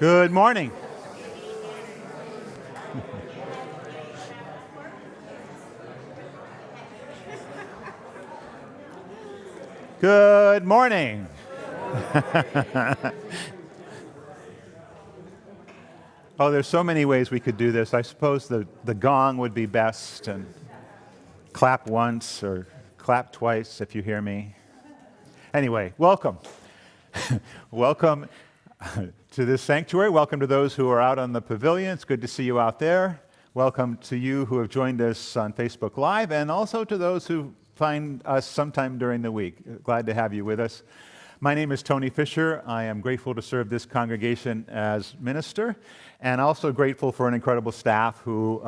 Good morning. Good morning. Oh, there's so many ways we could do this. I suppose the gong would be best, and clap once or clap twice if you hear me. Anyway, welcome. Welcome to this sanctuary. Welcome to those who are out on the pavilion. It's good to see you out there. Welcome to you who have joined us on Facebook Live, and also to those who find us sometime during the week. Glad to have you with us. My name is Tony Fisher. I am grateful to serve this congregation as minister, and also grateful for an incredible staff who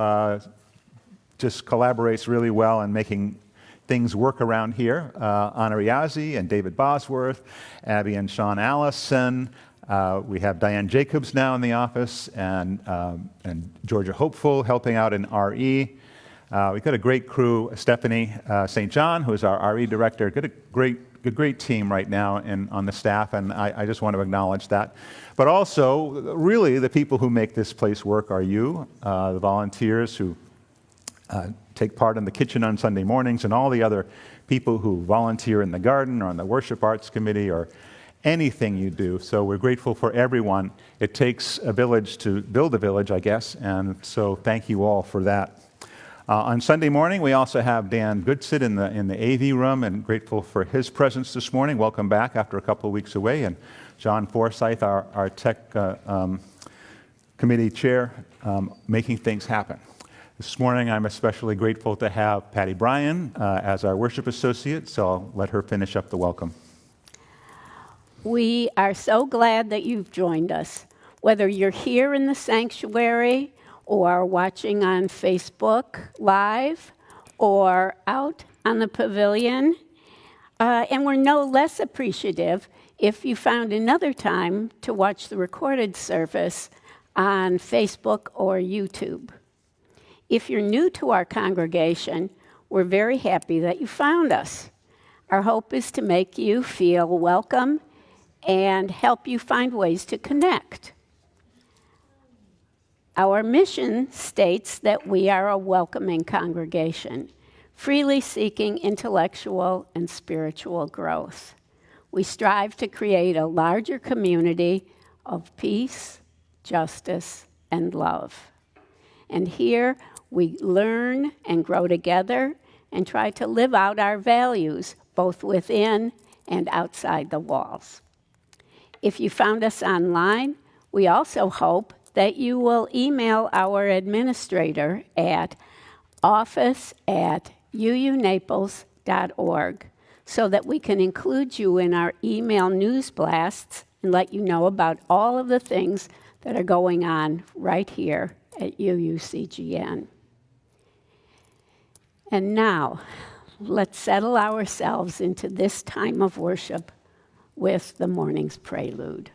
just collaborates really well in making things work around here. Anna Riazzi and David Bosworth, Abby and Sean Allison. We have Diane Jacobs now in the office, and Georgia Hopeful helping out in RE. We've got a great crew. Stephanie St. John, who is our RE director. Got a great team right now on the staff, and I just want to acknowledge that. But also, really, the people who make this place work are you, the volunteers who take part in the kitchen on Sunday mornings, and all the other people who volunteer in the garden or on the worship arts committee or anything you do. So we're grateful for everyone. It takes a village to build a village, I guess, and so thank you all for that. On Sunday morning, we also have Dan Goodsit in the AV room, and grateful for his presence this morning. Welcome back after a couple of weeks away. And John Forsyth, our tech committee chair, making things happen. This morning, I'm especially grateful to have Patty Bryan as our worship associate, so I'll let her finish up the welcome. We are so glad that you've joined us. Whether you're here in the sanctuary or watching on Facebook Live or out on the pavilion, and we're no less appreciative if you found another time to watch the recorded service on Facebook or YouTube. If you're new to our congregation, we're very happy that you found us. Our hope is to make you feel welcome and help you find ways to connect. Our mission states that we are a welcoming congregation, freely seeking intellectual and spiritual growth. We strive to create a larger community of peace, justice, and love. And here we learn and grow together and try to live out our values, both within and outside the walls. If you found us online, we also hope that you will email our administrator at office@uunaples.org so that we can include you in our email news blasts and let you know about all of the things that are going on right here at UUCGN. And now, let's settle ourselves into this time of worship with the morning's prelude.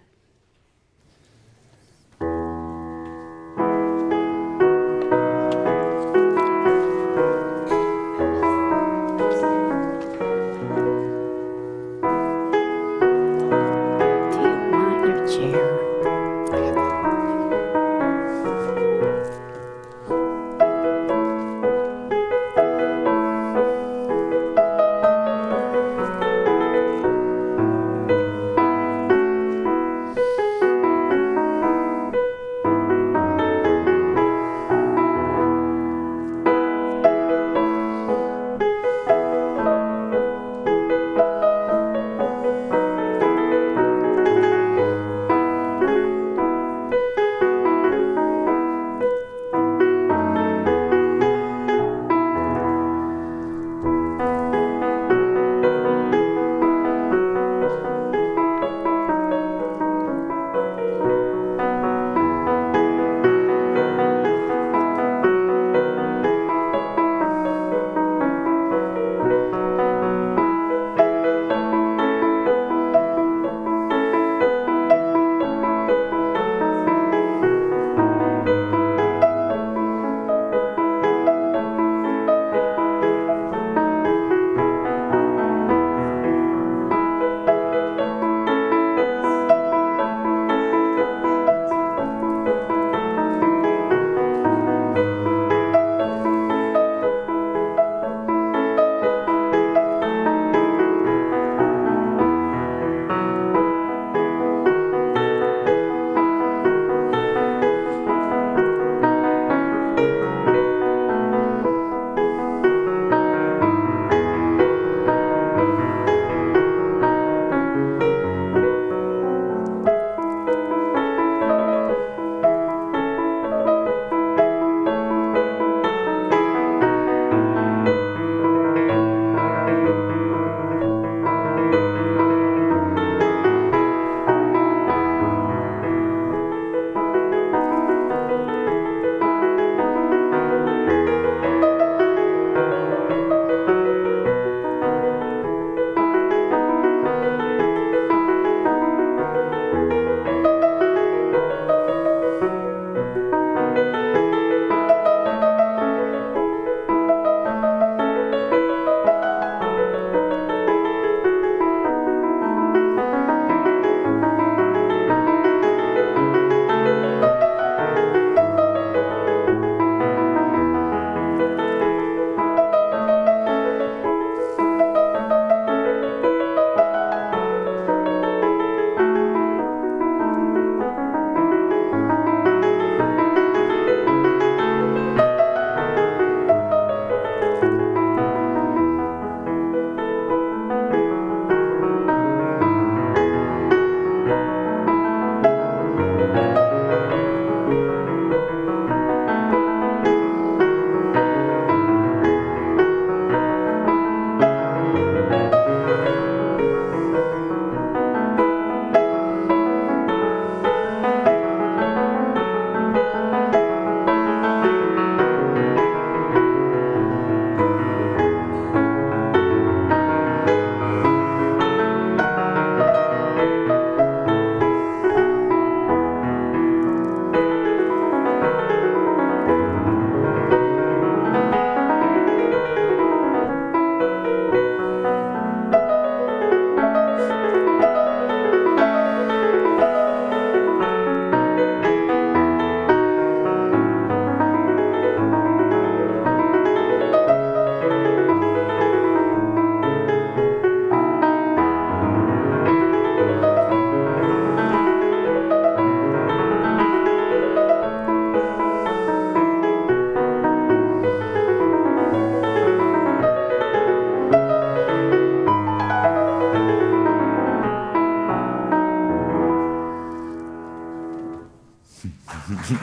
We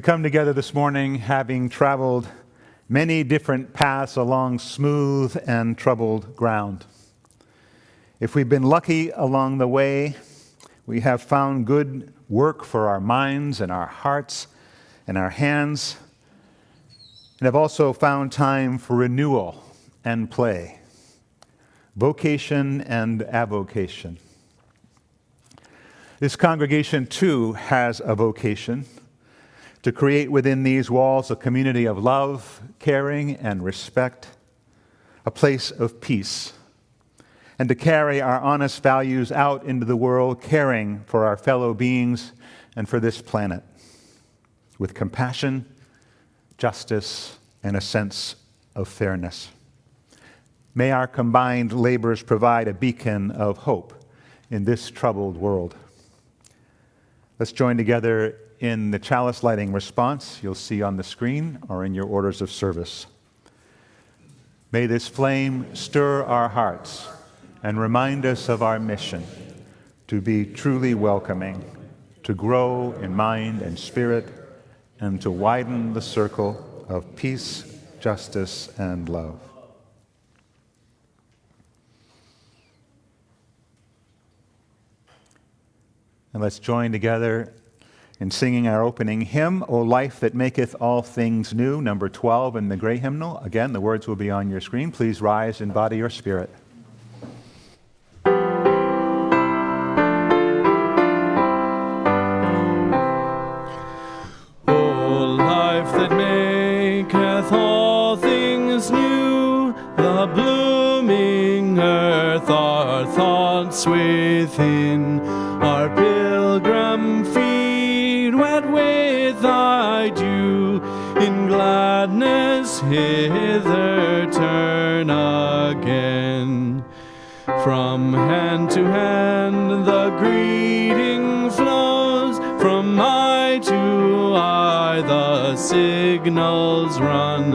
come together this morning having traveled many different paths along smooth and troubled ground. If we've been lucky along the way, we have found good work for our minds and our hearts and our hands, and have also found time for renewal and play, vocation and avocation. This congregation, too, has a vocation to create within these walls a community of love, caring, and respect, a place of peace, and to carry our honest values out into the world, caring for our fellow beings and for this planet, with compassion, justice, and a sense of fairness. May our combined labors provide a beacon of hope in this troubled world. Let's join together in the chalice lighting response you'll see on the screen or in your orders of service. May this flame stir our hearts and remind us of our mission to be truly welcoming, to grow in mind and spirit, and to widen the circle of peace, justice, and love. And let's join together in singing our opening hymn, O Life That Maketh All Things New, number 12 in the Gray Hymnal. Again, the words will be on your screen. Please rise in body or spirit. O life that maketh all things new, the blooming earth, our thoughts within, our pilgrim feet wet with thy dew, in gladness hither turn again. From hand to hand the greeting flows, from eye to eye the signals run,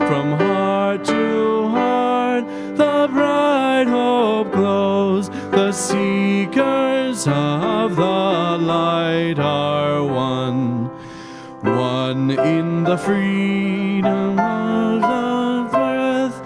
from heart to heart the bright hope glows, the seekers of the light are one, one in the freedom of the breath,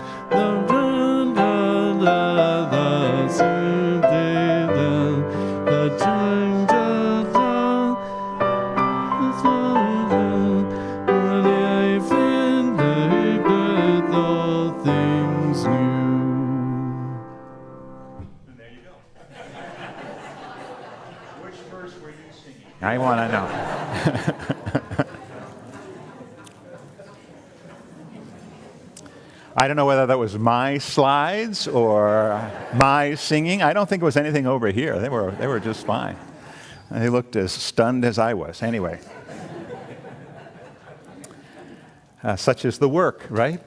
I want to know. I don't know whether that was my slides or my singing. I don't think it was anything over here. They were just fine. They looked as stunned as I was. Anyway. Such is the work, right?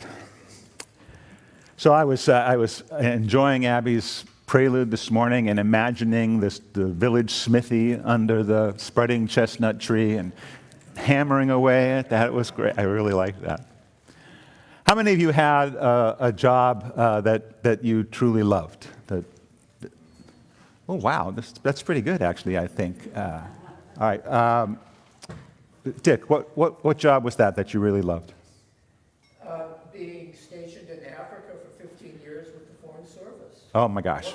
So I was enjoying Abby's prelude this morning and imagining the village smithy under the spreading chestnut tree and hammering away at that. It was great. I really liked that. How many of you had a job that you truly loved? Oh, wow, that's pretty good, actually, I think. All right. Dick, what job was that you really loved? Being stationed in Africa for 15 years with the Foreign Service. Oh, my gosh.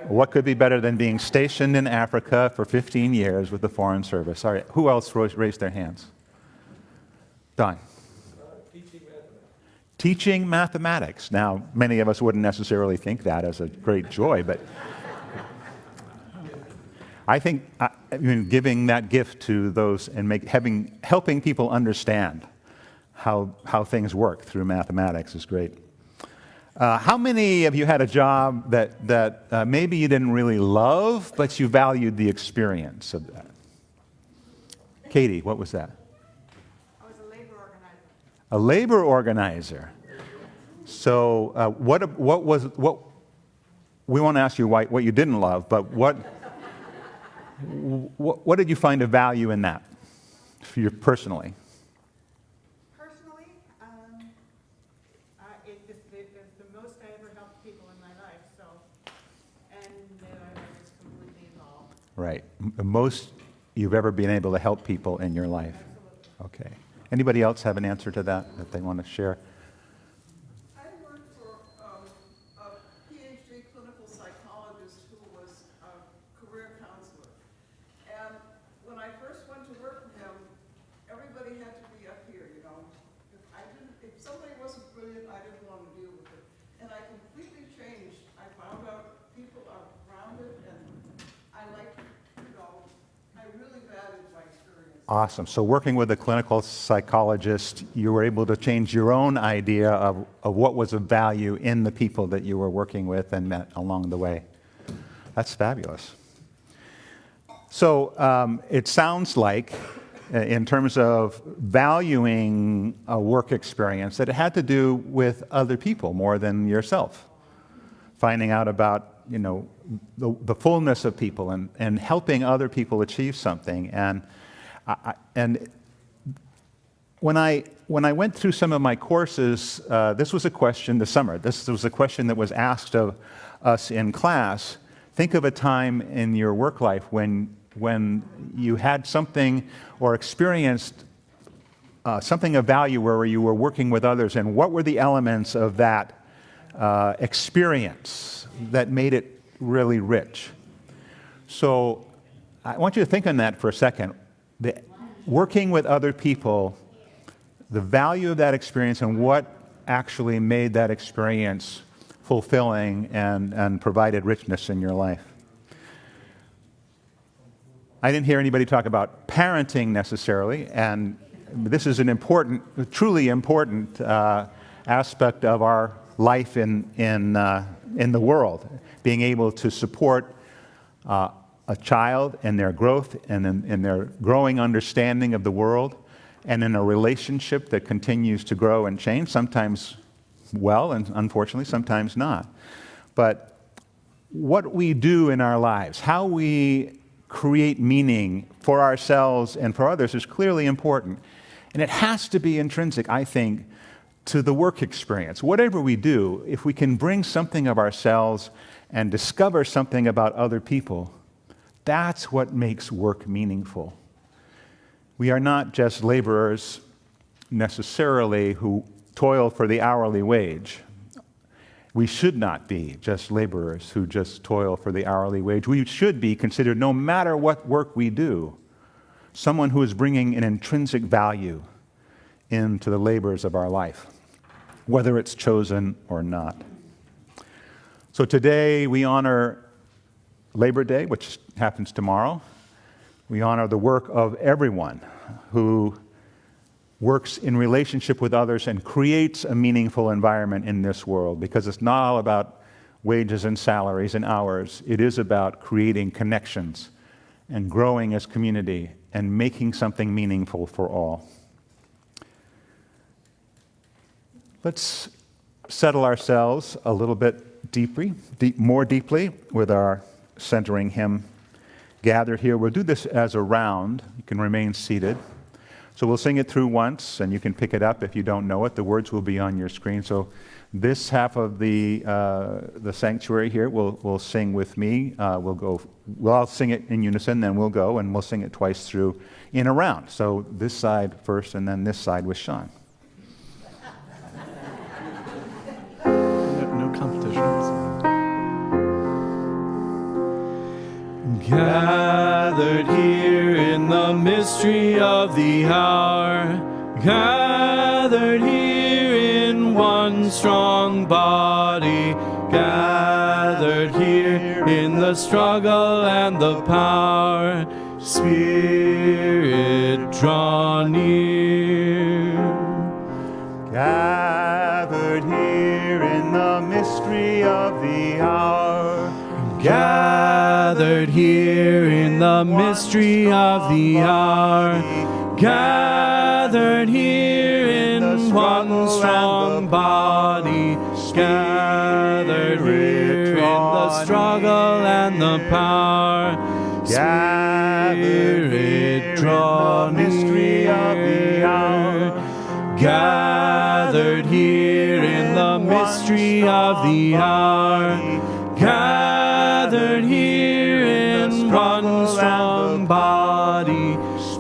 What could be better than being stationed in Africa for 15 years with the Foreign Service? All right. Who else raised their hands? Don. Teaching mathematics. Now, many of us wouldn't necessarily think that as a great joy, but I think giving that gift to those and helping people understand how things work through mathematics is great. How many of you had a job that maybe you didn't really love, but you valued the experience of that? Katie, what was that? I was a labor organizer. A labor organizer. So what we won't ask you what you didn't love, but what did you find a value in that for you personally? Personally, the most I the most you've ever been able to help people in your life? Okay. Anybody else have an answer to that they want to share? I worked for a PhD clinical psychologist who was a career counselor. And when I first went to work with him, everybody had to be up here, you know. If somebody wasn't brilliant, I didn't want to deal with it. And I completely changed. I found out people are grounded, and I like, you know, I really valued my experience. Awesome. So working with a clinical psychologist, you were able to change your own idea of what was of value in the people that you were working with and met along the way. That's fabulous. So it sounds like, in terms of valuing a work experience, that it had to do with other people more than yourself. Finding out about, you know, the fullness of people and helping other people achieve something. And when I went through some of my courses, this was a question this summer. This was a question that was asked of us in class. Think of a time in your work life when you had something or experienced something of value where you were working with others, and what were the elements of that experience that made it really rich? So I want you to think on that for a second. Working with other people, the value of that experience and what actually made that experience fulfilling and provided richness in your life. I didn't hear anybody talk about parenting necessarily, and this is an important, truly important aspect of our life in the world. Being able to support a child in their growth and in their growing understanding of the world, and in a relationship that continues to grow and change, sometimes well, and unfortunately sometimes not. But what we do in our lives, how we create meaning for ourselves and for others, is clearly important. And it has to be intrinsic, I think, to the work experience. Whatever we do, if we can bring something of ourselves and discover something about other people, that's what makes work meaningful. We are not just laborers necessarily who toil for the hourly wage. We should not be just laborers who just toil for the hourly wage. We should be considered, no matter what work we do, someone who is bringing an intrinsic value into the labors of our life, whether it's chosen or not. So today we honor Labor Day, which happens tomorrow. We honor the work of everyone who works in relationship with others and creates a meaningful environment in this world, because it's not all about wages and salaries and hours. It is about creating connections and growing as community and making something meaningful for all. Let's settle ourselves a little bit more deeply with our centering hymn gathered here. We'll do this as a round. You can remain seated. So we'll sing it through once, and you can pick it up if you don't know it. The words will be on your screen. So this half of the sanctuary here will sing with me. We'll all sing it in unison, then we'll go, and we'll sing it twice through in a round. So this side first, and then this side with Sean. No competitions. Gathered here in the mystery of the hour, gathered here in one strong body, gathered here in the struggle and the power, Spirit, draw near. Gathered here in the mystery of the hour, Gathered here in the mystery of the hour, gathered here in one strong body, gathered here in the struggle and the power, Spirit, draw near. Gathered here in the mystery of the hour, gathered here in one strong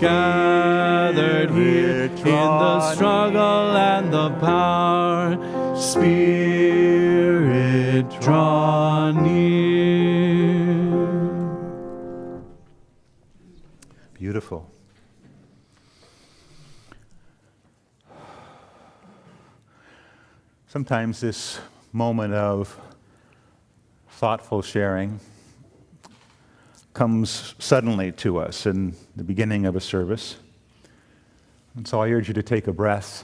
gathered here in the struggle and the power. Spirit, draw near. Beautiful. Sometimes this moment of thoughtful sharing comes suddenly to us in the beginning of a service. And so I urge you to take a breath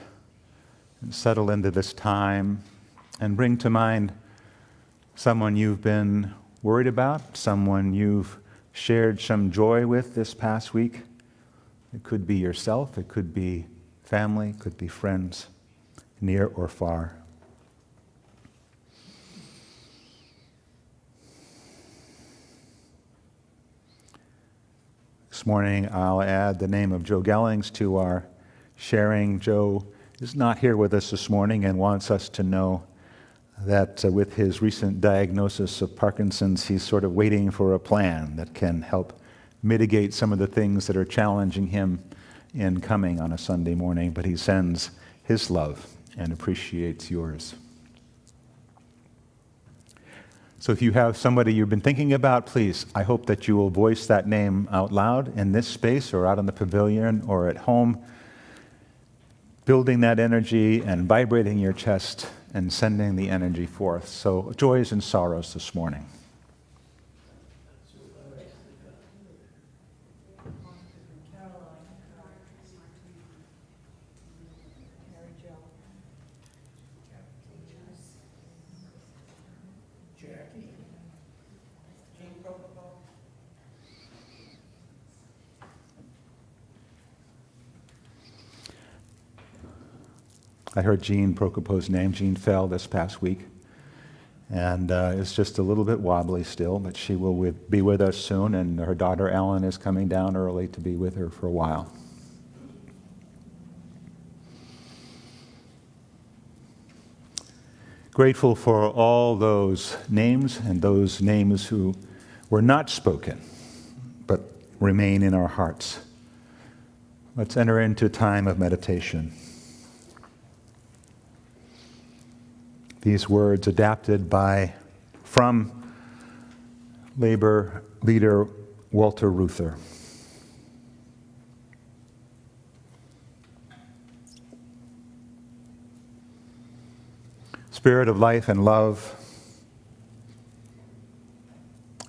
and settle into this time and bring to mind someone you've been worried about, someone you've shared some joy with this past week. It could be yourself, it could be family, it could be friends, near or far. This morning, I'll add the name of Joe Gellings to our sharing. Joe is not here with us this morning and wants us to know that with his recent diagnosis of Parkinson's, he's sort of waiting for a plan that can help mitigate some of the things that are challenging him in coming on a Sunday morning, but he sends his love and appreciates yours. So if you have somebody you've been thinking about, please, I hope that you will voice that name out loud in this space or out in the pavilion or at home, building that energy and vibrating your chest and sending the energy forth. So joys and sorrows this morning. Jackie, Jean Procopo, I heard Jean Procopo's name. Jean fell this past week and is just a little bit wobbly still, but she will be with us soon, and her daughter Ellen is coming down early to be with her for a while. Grateful for all those names and those names who were not spoken, but remain in our hearts. Let's enter into a time of meditation. These words adapted from Labor leader Walter Reuther. Spirit of life and love,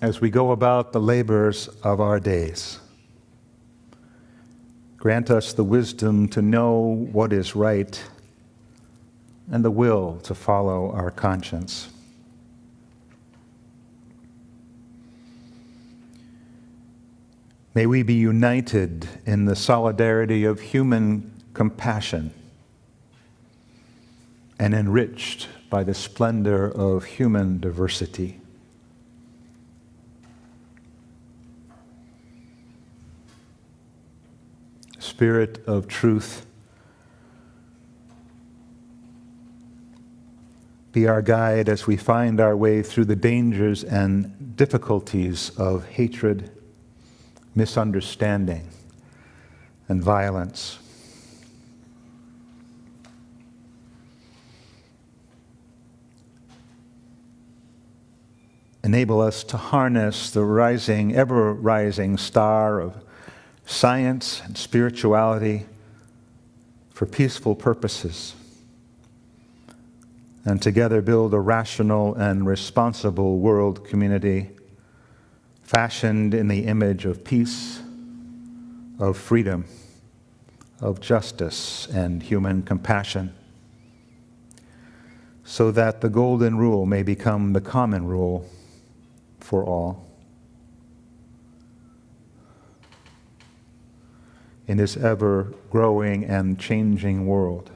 as we go about the labors of our days, grant us the wisdom to know what is right and the will to follow our conscience. May we be united in the solidarity of human compassion and enriched by the splendor of human diversity. Spirit of truth, be our guide as we find our way through the dangers and difficulties of hatred, misunderstanding, and violence. Enable us to harness the rising, ever-rising star of science and spirituality for peaceful purposes, and together build a rational and responsible world community fashioned in the image of peace, of freedom, of justice, and human compassion, so that the golden rule may become the common rule for all. In this ever-growing and changing world,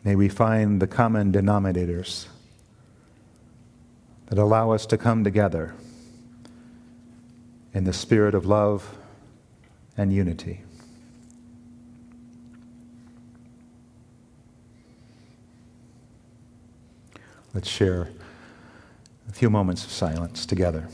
may we find the common denominators that allow us to come together in the spirit of love and unity. Let's share a few moments of silence together.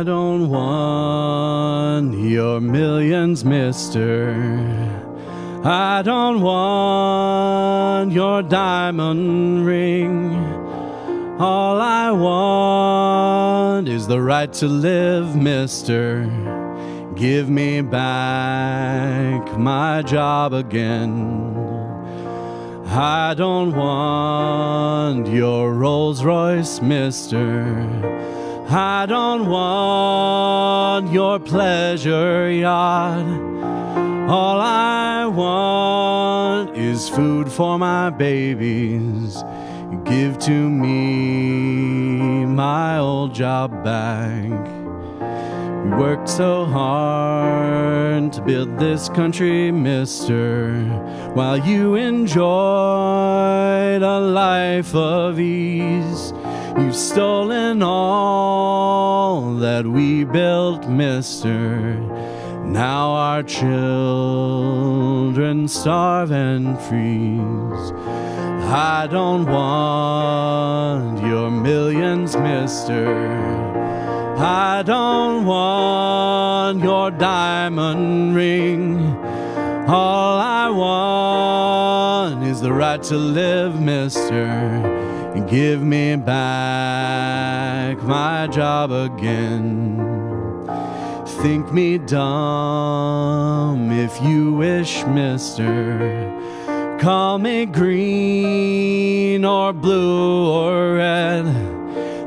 I don't want your millions, mister. I don't want your diamond ring. All I want is the right to live, mister. Give me back my job again. I don't want your Rolls Royce, mister. I don't want your pleasure yacht. All I want is food for my babies. Give to me my old job back. We worked so hard to build this country, mister, while you enjoyed a life of ease. You've stolen all that we built, mister. Now our children starve and freeze. I don't want your millions, mister. I don't want your diamond ring. All I want is the right to live, mister. Give me back my job again. Think me dumb if you wish, mister. Call me green or blue or red.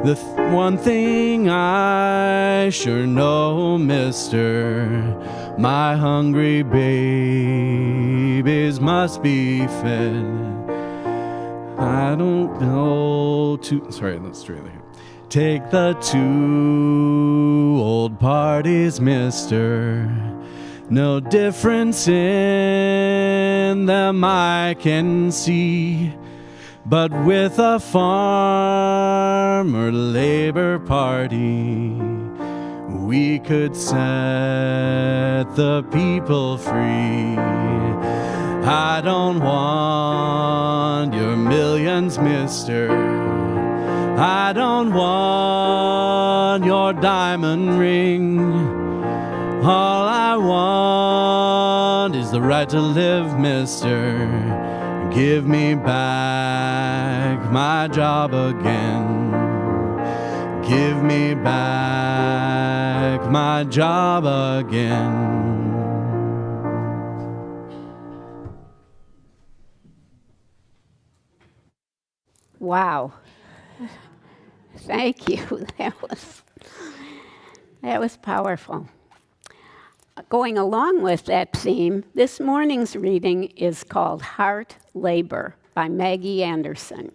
The one thing I sure know, mister, my hungry babies must be fed. I don't know sorry, let's try that here. Take the two old parties, mister. No difference in them I can see. But with a farmer labor party, we could set the people free. I don't want your millions, mister. I don't want your diamond ring. All I want is the right to live, mister. Give me back my job again. Give me back my job again. Wow. Thank you. That was powerful. Going along with that theme, this morning's reading is called Heart Labor by Maggie Anderson,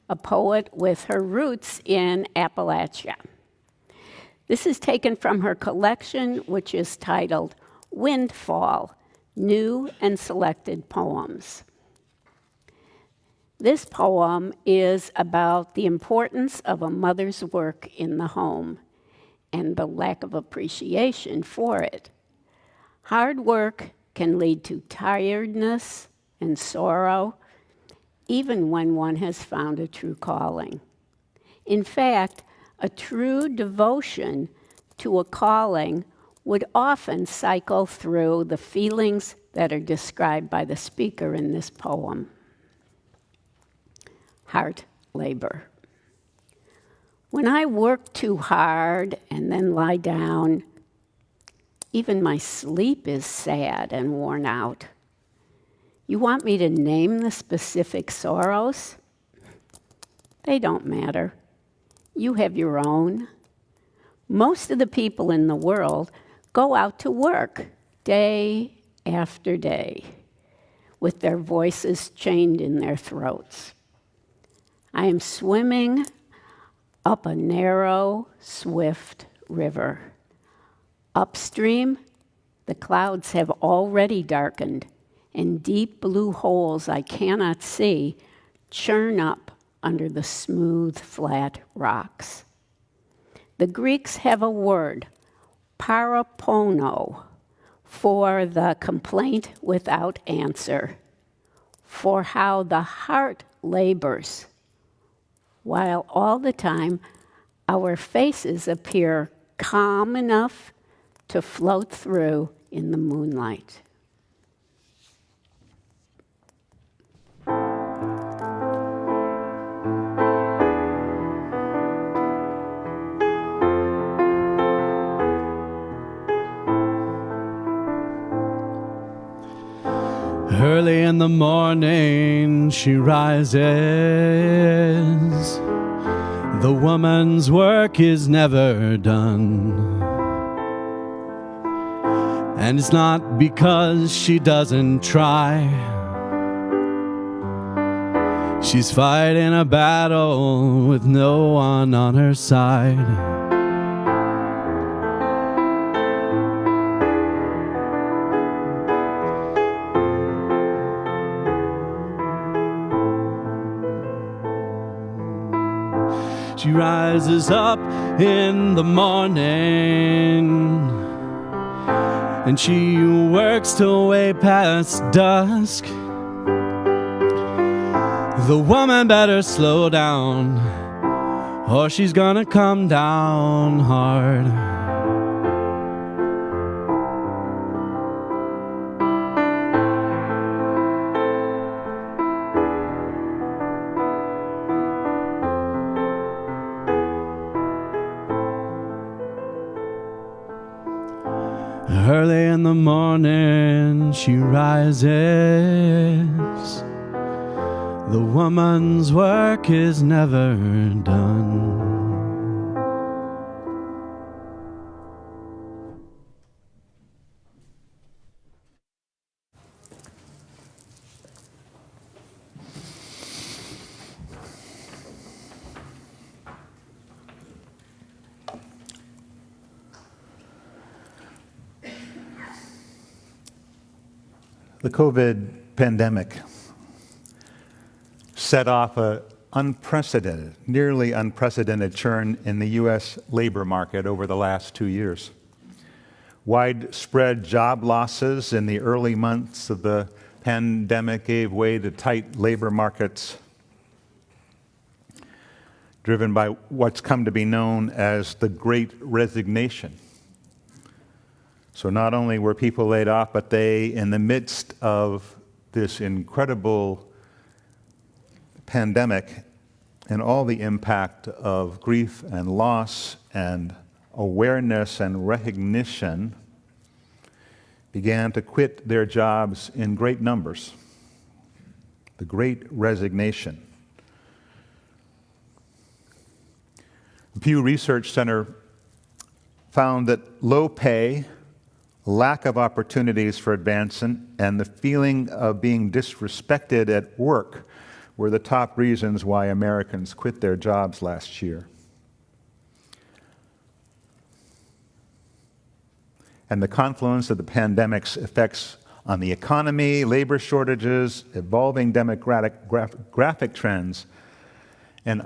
a poet with her roots in Appalachia. This is taken from her collection, which is titled Windfall, New and Selected Poems. This poem is about the importance of a mother's work in the home and the lack of appreciation for it. Hard work can lead to tiredness and sorrow, even when one has found a true calling. In fact, a true devotion to a calling would often cycle through the feelings that are described by the speaker in this poem. Heart labor. When I work too hard and then lie down, even my sleep is sad and worn out. You want me to name the specific sorrows? They don't matter. You have your own. Most of the people in the world go out to work day after day with their voices chained in their throats. I am swimming up a narrow, swift river. Upstream, the clouds have already darkened, and deep blue holes I cannot see churn up under the smooth, flat rocks. The Greeks have a word, parapono, for the complaint without answer, for how the heart labors, while all the time our faces appear calm enough to float through in the moonlight. Early in the morning she rises. The woman's work is never done. And it's not because she doesn't try. She's fighting a battle with no one on her side. She rises up in the morning and she works till way past dusk. The woman better slow down or she's gonna come down hard. Early in the morning she rises. The woman's work is never done. The COVID pandemic set off an unprecedented, nearly unprecedented churn in the U.S. labor market over the last 2 years. Widespread job losses in the early months of the pandemic gave way to tight labor markets, driven by what's come to be known as the Great Resignation. So not only were people laid off, but they, in the midst of this incredible pandemic and all the impact of grief and loss and awareness and recognition, began to quit their jobs in great numbers. The Great Resignation. The Pew Research Center found that low pay, lack of opportunities for advancement, and the feeling of being disrespected at work were the top reasons why Americans quit their jobs last year. And the confluence of the pandemic's effects on the economy, labor shortages, evolving demographic trends, and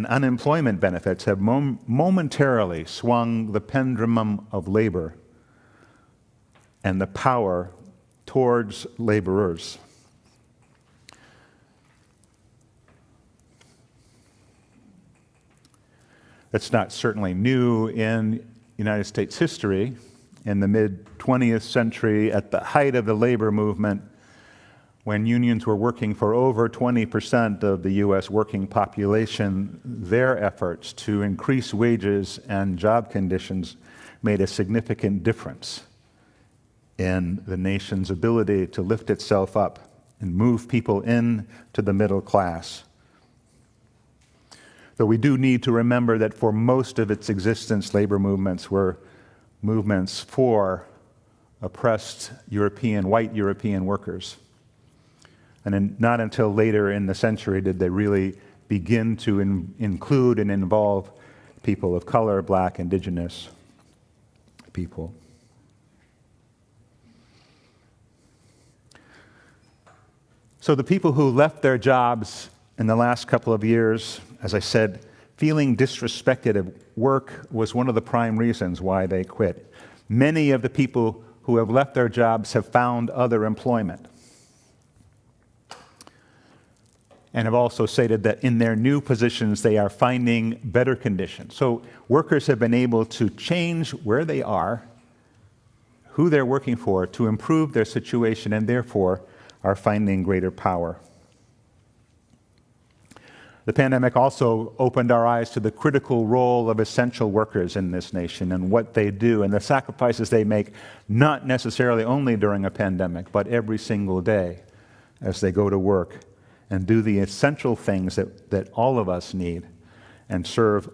unemployment benefits have momentarily swung the pendulum of labor and the power towards laborers. It's not certainly new in United States history. In the mid-20th century, at the height of the labor movement, when unions were working for over 20% of the U.S. working population, their efforts to increase wages and job conditions made a significant difference in the nation's ability to lift itself up and move people into the middle class. Though we do need to remember that for most of its existence, labor movements were movements for oppressed white European workers. And not until later in the century did they really begin to include and involve people of color, Black, Indigenous people. So the people who left their jobs in the last couple of years, as I said, feeling disrespected at work was one of the prime reasons why they quit. Many of the people who have left their jobs have found other employment. and have also stated that in their new positions they are finding better conditions. So workers have been able to change where they are, who they're working for, to improve their situation, and therefore are finding greater power. The pandemic also opened our eyes to the critical role of essential workers in this nation and what they do and the sacrifices they make, not necessarily only during a pandemic, but every single day as they go to work and do the essential things that all of us need and serve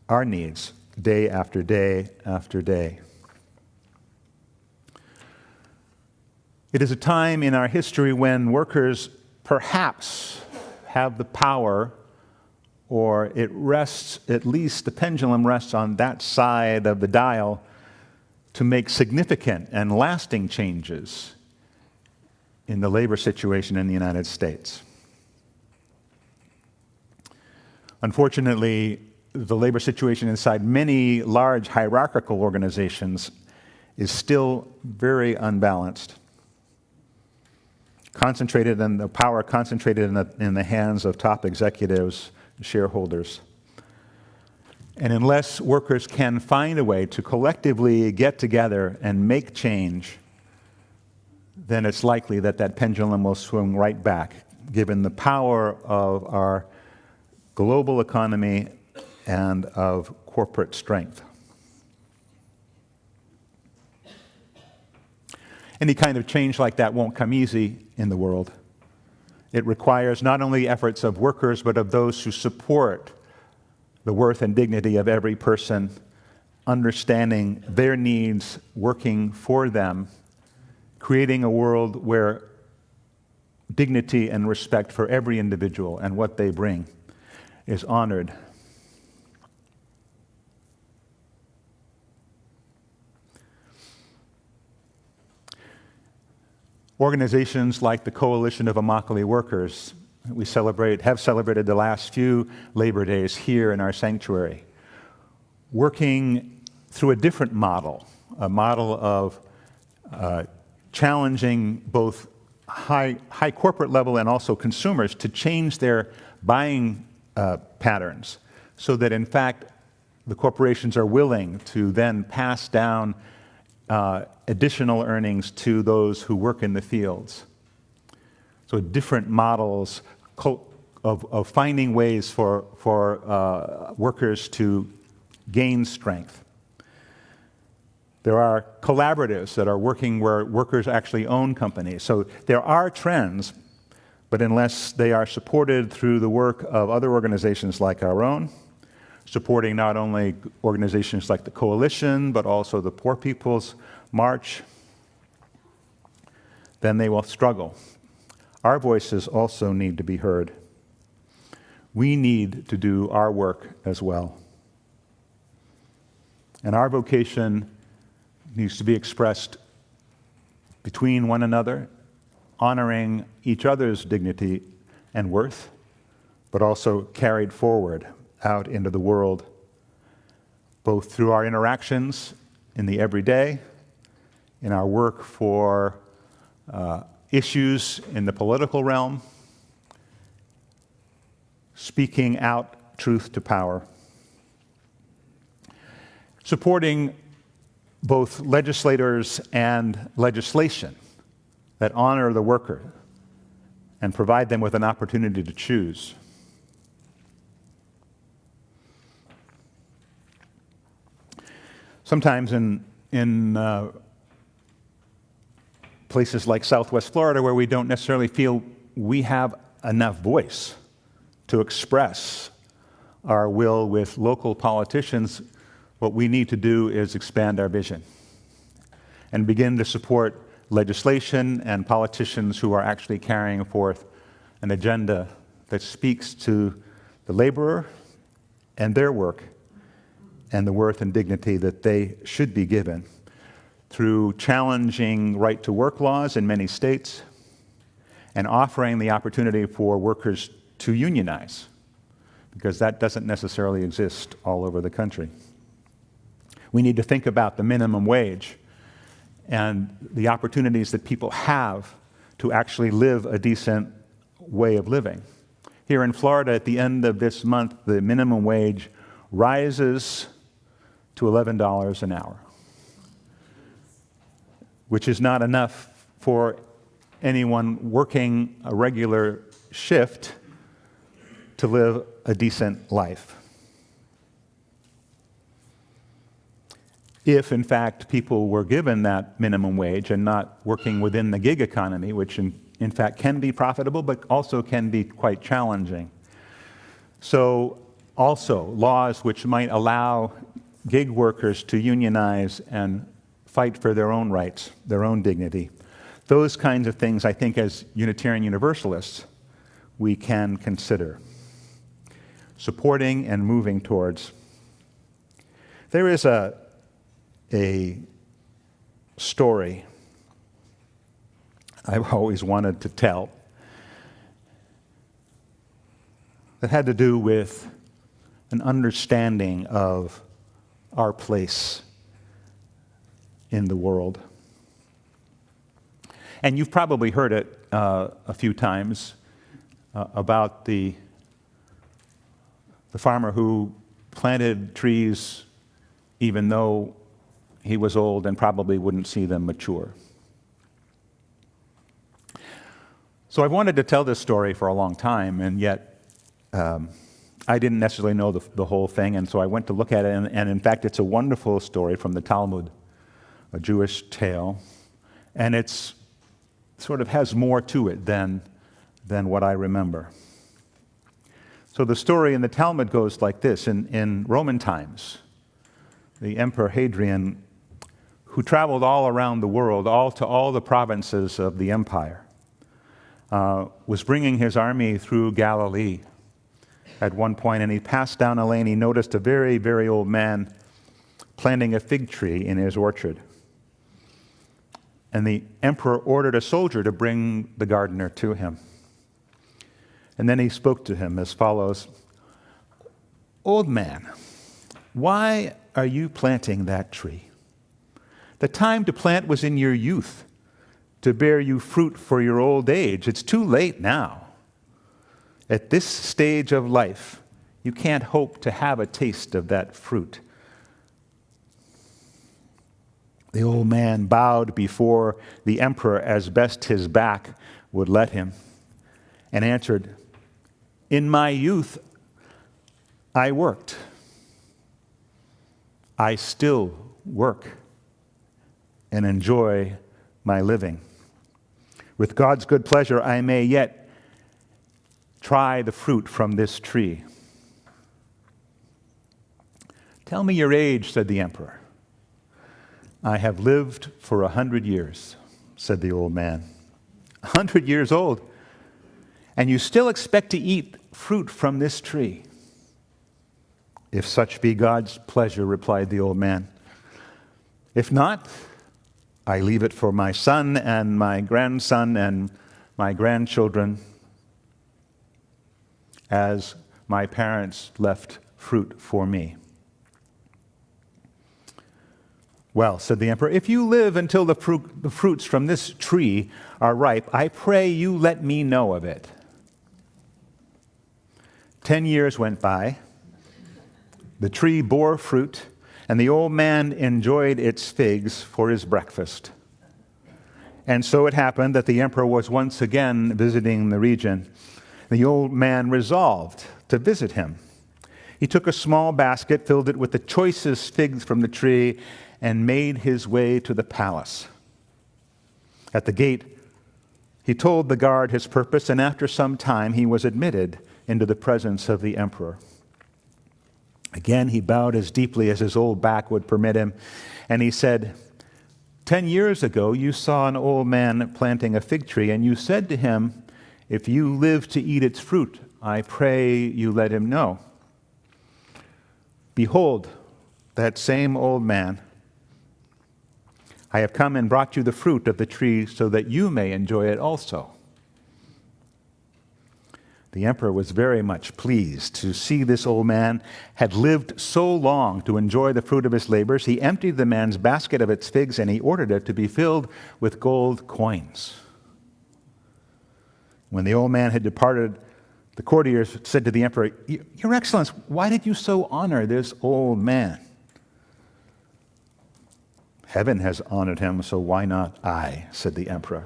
our needs day after day after day. It is a time in our history when workers perhaps have the power, or it rests, at least the pendulum rests on that side of the dial, to make significant and lasting changes in the labor situation in the United States. Unfortunately, the labor situation inside many large hierarchical organizations is still very unbalanced. Concentrated in the power concentrated in the hands of top executives, shareholders. And unless workers can find a way to collectively get together and make change, then it's likely that that pendulum will swing right back, given the power of our global economy and of corporate strength. Any kind of change like that won't come easy in the world. It requires not only efforts of workers, but of those who support the worth and dignity of every person, understanding their needs, working for them, creating a world where dignity and respect for every individual and what they bring is honored. Organizations like the Coalition of Immokalee Workers, have celebrated the last few Labor Days here in our sanctuary, working through a different model, a model of challenging both high corporate level and also consumers to change their buying patterns so that, in fact, the corporations are willing to then pass down additional earnings to those who work in the fields. So different models of finding ways for workers to gain strength. There are collaboratives that are working where workers actually own companies. So there are trends, but unless they are supported through the work of other organizations like our own, supporting not only organizations like the Coalition, but also the Poor People's March, then they will struggle. Our voices also need to be heard. We need to do our work as well. And our vocation needs to be expressed between one another, honoring each other's dignity and worth, but also carried forward out into the world, both through our interactions in the everyday, in our work for issues in the political realm, speaking out truth to power, supporting both legislators and legislation that honor the worker and provide them with an opportunity to choose. Sometimes in places like Southwest Florida, where we don't necessarily feel we have enough voice to express our will with local politicians, what we need to do is expand our vision and begin to support legislation and politicians who are actually carrying forth an agenda that speaks to the laborer and their work and the worth and dignity that they should be given through challenging right-to-work laws in many states and offering the opportunity for workers to unionize, because that doesn't necessarily exist all over the country. We need to think about the minimum wage and the opportunities that people have to actually live a decent way of living. Here in Florida, at the end of this month, the minimum wage rises to $11 an hour, which is not enough for anyone working a regular shift to live a decent life. If, in fact, people were given that minimum wage and not working within the gig economy, which in fact can be profitable but also can be quite challenging. So also laws which might allow gig workers to unionize and fight for their own rights, their own dignity. Those kinds of things, I think, as Unitarian Universalists, we can consider supporting and moving towards. There is a story I've always wanted to tell that had to do with an understanding of our place in the world. And you've probably heard it a few times about the farmer who planted trees even though he was old and probably wouldn't see them mature. So I've wanted to tell this story for a long time, and yet I didn't necessarily know the whole thing, and so I went to look at it, and in fact it's a wonderful story from the Talmud, a Jewish tale, and it's sort of has more to it than what I remember. So the story in the Talmud goes like this. In Roman times, the Emperor Hadrian, who traveled all around the world, to all the provinces of the empire, was bringing his army through Galilee at one point, and he passed down a lane. He noticed a very, very old man planting a fig tree in his orchard. And the emperor ordered a soldier to bring the gardener to him. And then he spoke to him as follows: "Old man, why are you planting that tree? The time to plant was in your youth, to bear you fruit for your old age. It's too late now. At this stage of life, you can't hope to have a taste of that fruit." The old man bowed before the emperor as best his back would let him, and answered, "In my youth, I worked. I still work and enjoy my living. With God's good pleasure, I may yet try the fruit from this tree." "Tell me your age," said the emperor. "I have lived for 100 years, said the old man. 100 years old, and you still expect to eat fruit from this tree?" "If such be God's pleasure," replied the old man. "If not, I leave it for my son and my grandson and my grandchildren, as my parents left fruit for me." "Well," said the emperor, "if you live until the fruits from this tree are ripe, I pray you let me know of it." 10 years went by. The tree bore fruit, and the old man enjoyed its figs for his breakfast. And so it happened that the emperor was once again visiting the region. The old man resolved to visit him. He took a small basket, filled it with the choicest figs from the tree, and made his way to the palace. At the gate, he told the guard his purpose, and after some time he was admitted into the presence of the emperor. Again, he bowed as deeply as his old back would permit him, and he said, 10 years ago you saw an old man planting a fig tree, and you said to him, 'If you live to eat its fruit, I pray you let him know.' Behold, that same old man. I have come and brought you the fruit of the tree so that you may enjoy it also." The emperor was very much pleased to see this old man had lived so long to enjoy the fruit of his labors. He emptied the man's basket of its figs, and he ordered it to be filled with gold coins. When the old man had departed, The courtiers said to the emperor, "Your Excellence, why did you so honor this old man?" "Heaven has honored him, so why not I?" said the emperor.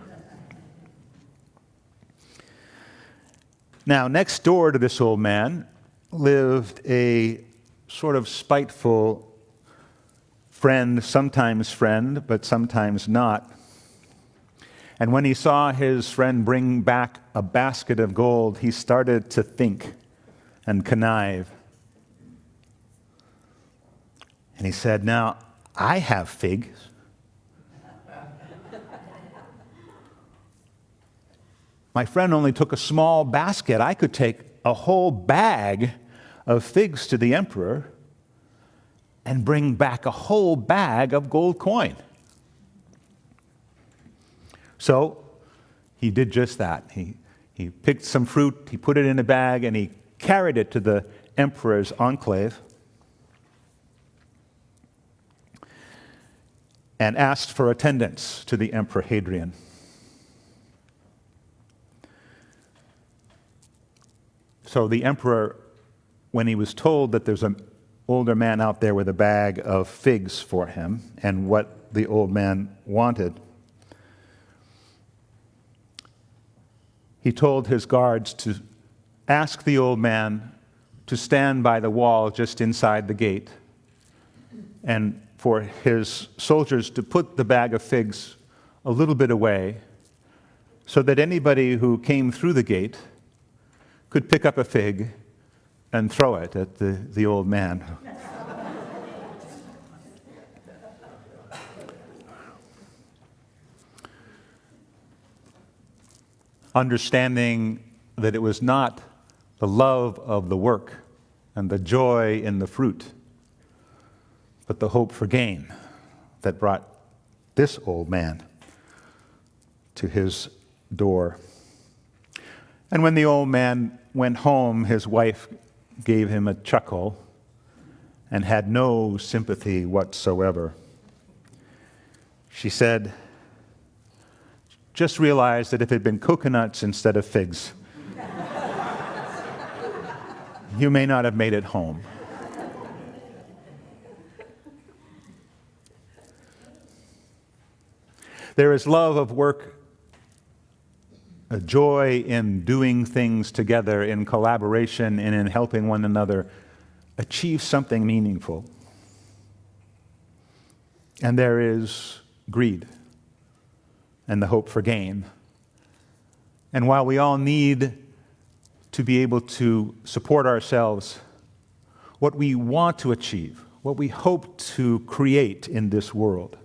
Now, next door to this old man lived a sort of spiteful friend, but sometimes not. And when he saw his friend bring back a basket of gold, he started to think and connive. And he said, "Now, I have figs. My friend only took a small basket. I could take a whole bag of figs to the emperor and bring back a whole bag of gold coin." So he did just that. He picked some fruit, he put it in a bag, and he carried it to the emperor's enclave and asked for attendance to the Emperor Hadrian. So the emperor, when he was told that there's an older man out there with a bag of figs for him and what the old man wanted, he told his guards to ask the old man to stand by the wall just inside the gate and for his soldiers to put the bag of figs a little bit away so that anybody who came through the gate could pick up a fig and throw it at the old man. Understanding that it was not the love of the work and the joy in the fruit, but the hope for gain that brought this old man to his door. And when the old man went home, his wife gave him a chuckle and had no sympathy whatsoever. She said, "Just realize that if it had been coconuts instead of figs, you may not have made it home." There is love of work, a joy in doing things together, in collaboration, and in helping one another achieve something meaningful. And there is greed and the hope for gain. And while we all need to be able to support ourselves, what we want to achieve, what we hope to create in this world,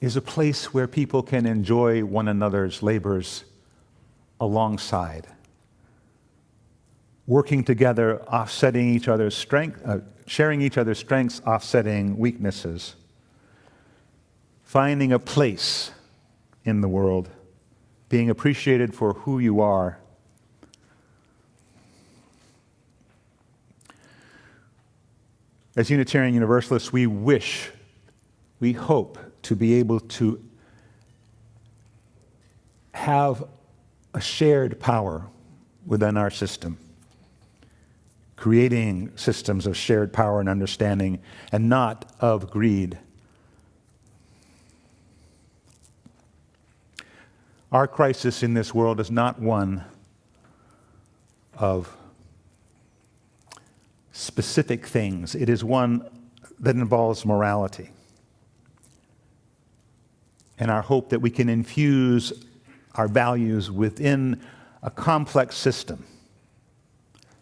is a place where people can enjoy one another's labors alongside, working together, offsetting each other's strength, sharing each other's strengths, offsetting weaknesses, finding a place in the world, being appreciated for who you are. As Unitarian Universalists, we hope to be able to have a shared power within our system, creating systems of shared power and understanding, and not of greed. Our crisis in this world is not one of specific things. It is one that involves morality. And our hope that we can infuse our values within a complex system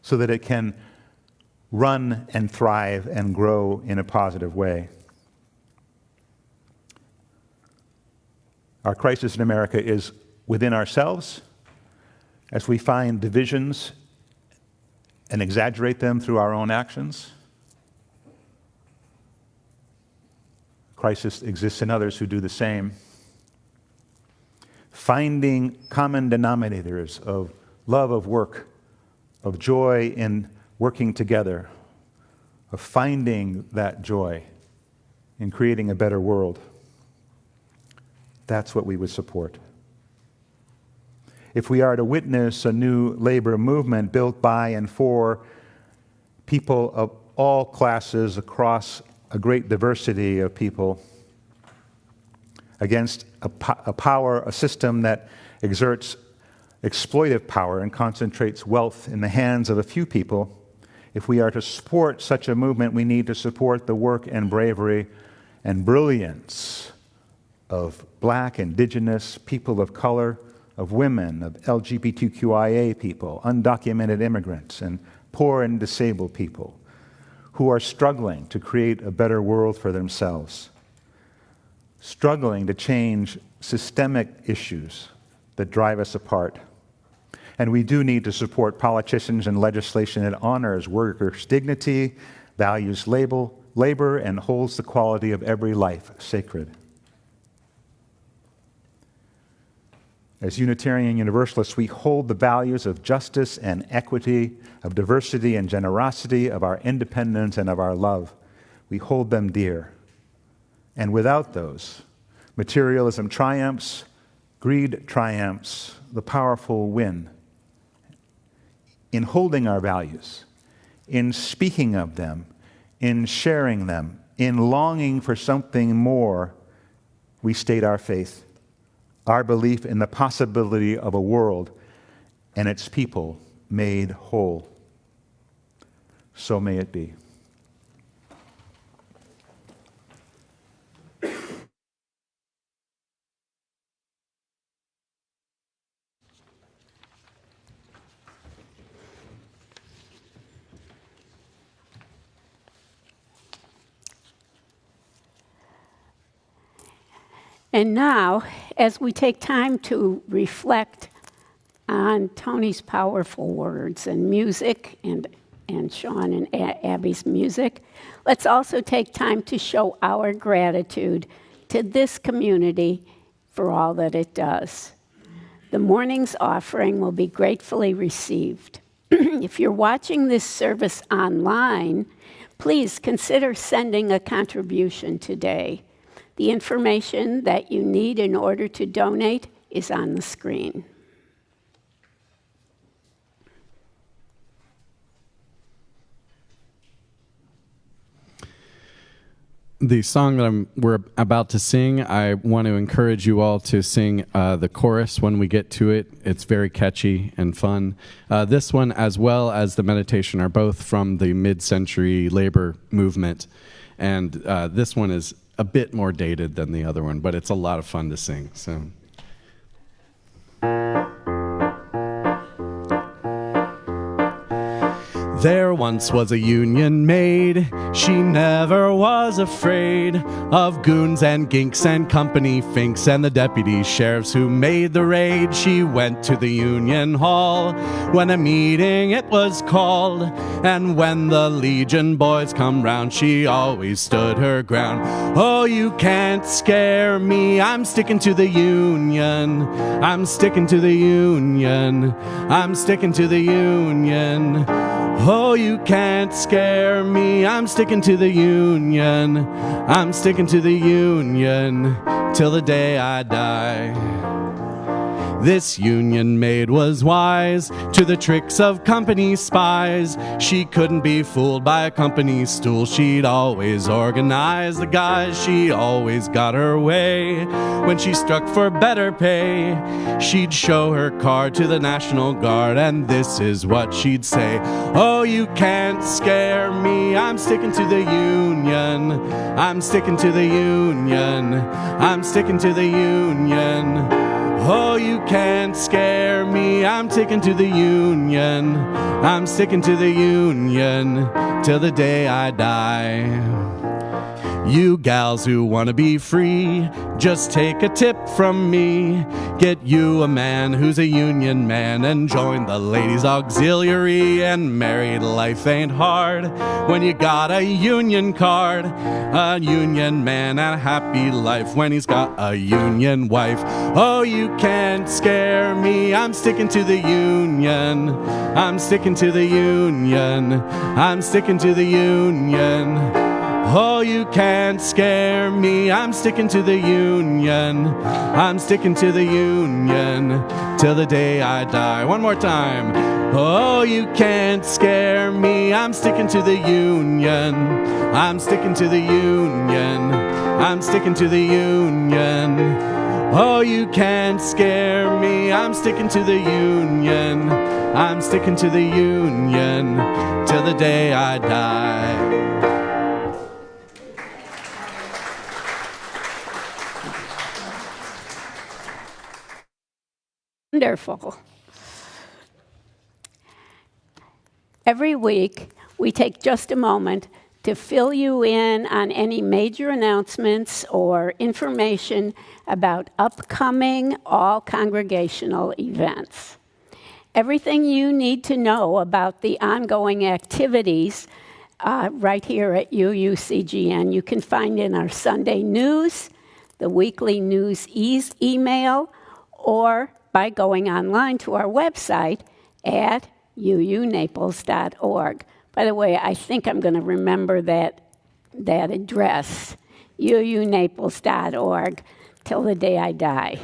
so that it can run and thrive and grow in a positive way. Our crisis in America is within ourselves as we find divisions and exaggerate them through our own actions. Crisis exists in others who do the same. Finding common denominators of love of work, of joy in working together, of finding that joy in creating a better world. That's what we would support. if we are to witness a new labor movement built by and for people of all classes across a great diversity of people, against a system that exerts exploitive power and concentrates wealth in the hands of a few people, if we are to support such a movement, we need to support the work and bravery and brilliance of Black, Indigenous, people of color, of women, of LGBTQIA people, undocumented immigrants, and poor and disabled people who are struggling to create a better world for themselves, struggling to change systemic issues that drive us apart. And we do need to support politicians and legislation that honors workers' dignity, values labor, and holds the quality of every life sacred. As Unitarian Universalists, we hold the values of justice and equity, of diversity and generosity, of our independence and of our love. We hold them dear. And without those, materialism triumphs, greed triumphs, the powerful win. In holding our values, in speaking of them, in sharing them, in longing for something more, we state our faith, our belief in the possibility of a world and its people made whole. So may it be. And now, as we take time to reflect on Tony's powerful words and music, and Sean and Abby's music, let's also take time to show our gratitude to this community for all that it does. The morning's offering will be gratefully received. If you're watching this service online, please consider sending a contribution today. The information that you need in order to donate is on the screen. The song that we're about to sing, I want to encourage you all to sing the chorus when we get to it. It's very catchy and fun. This one, as well as the meditation, are both from the mid-century labor movement. And this one is a bit more dated than the other one, but it's a lot of fun to sing. So. There once was a union maid, she never was afraid of goons and ginks and company finks and the deputy sheriffs who made the raid. She went to the union hall when a meeting it was called, and when the Legion boys come round, she always stood her ground. Oh, you can't scare me, I'm sticking to the union, I'm sticking to the union, I'm sticking to the union. Oh, you can't scare me, I'm sticking to the union, I'm sticking to the union till the day I die. This union maid was wise to the tricks of company spies. She couldn't be fooled by a company stool. She'd always organize the guys. She always got her way. When she struck for better pay, she'd show her card to the National Guard, and this is what she'd say. Oh, you can't scare me, I'm sticking to the union, I'm sticking to the union, I'm sticking to the union. Oh, you can't scare me, I'm sticking to the union, I'm sticking to the union till the day I die. You gals who want to be free, just take a tip from me. Get you a man who's a union man and join the ladies' auxiliary. And married life ain't hard when you got a union card. A union man and a happy life when he's got a union wife. Oh, you can't scare me, I'm sticking to the union, I'm sticking to the union, I'm sticking to the union. Oh, you can't scare me. I'm sticking to the Union. I'm sticking to the Union till the day I die. One more time. Oh, you can't scare me. I'm sticking to the Union. I'm sticking to the Union. I'm sticking to the Union. Oh, you can't scare me. I'm sticking to the Union. I'm sticking to the Union till the day I die. Wonderful. Every week, we take just a moment to fill you in on any major announcements or information about upcoming all-congregational events. Everything you need to know about the ongoing activities right here at UUCGN you can find in our Sunday news, the weekly news email, or by going online to our website at uunaples.org. By the way, I think I'm going to remember that address, uunaples.org, till the day I die.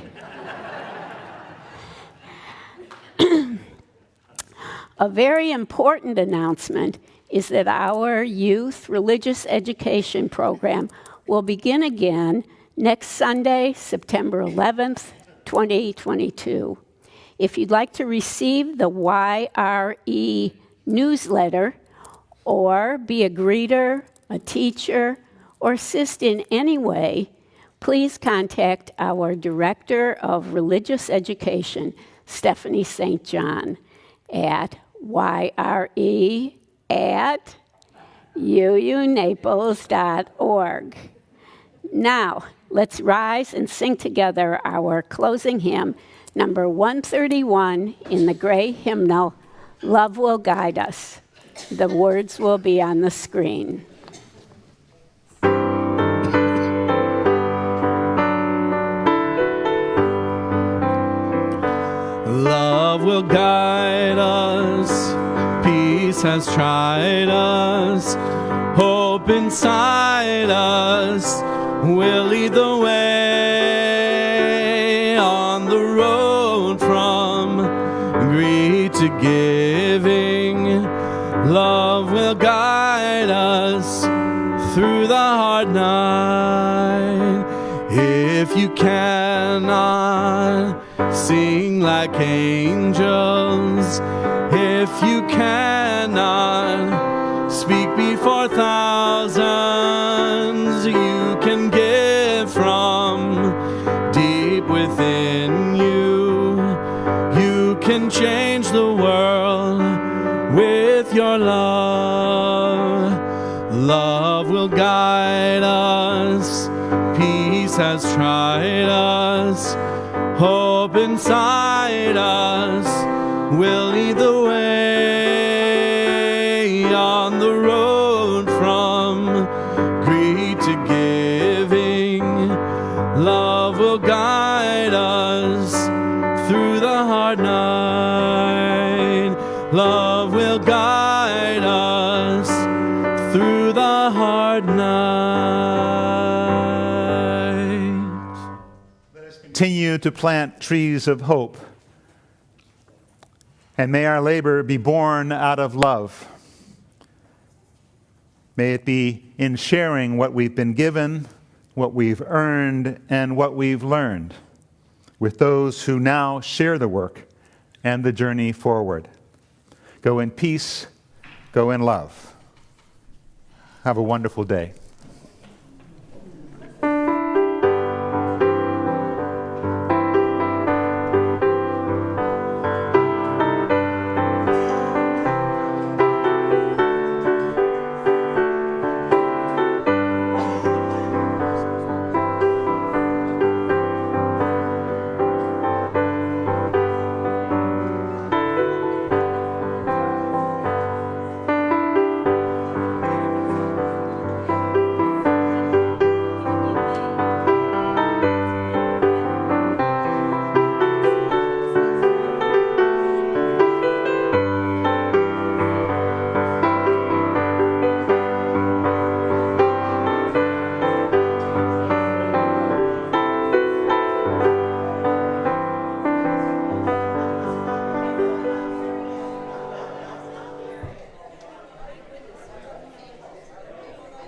A very important announcement is that our youth religious education program will begin again next Sunday, September 11th, 2022. If you'd like to receive the YRE newsletter or be a greeter, a teacher, or assist in any way, please contact our Director of Religious Education, Stephanie St. John, at yre@uunaples.org. Now, let's rise and sing together our closing hymn, number 131 in the gray hymnal, Love Will Guide Us. The words will be on the screen. Love will guide us, peace has tried us, hope inside us will lead the way on the road from greed to giving. Love will guide us through the hard night. If you cannot sing like angels, if you cannot speak before thousands, you can give from deep within you. You can change the world with your love. Love will guide us, peace has tried us, hope inside us will lead the way on the road from greed to giving. Love will guide us through the hard night. Love will guide us through the hard night. Continue to plant trees of hope. And may our labor be born out of love. May it be in sharing what we've been given, what we've earned, and what we've learned with those who now share the work and the journey forward. Go in peace, go in love. Have a wonderful day.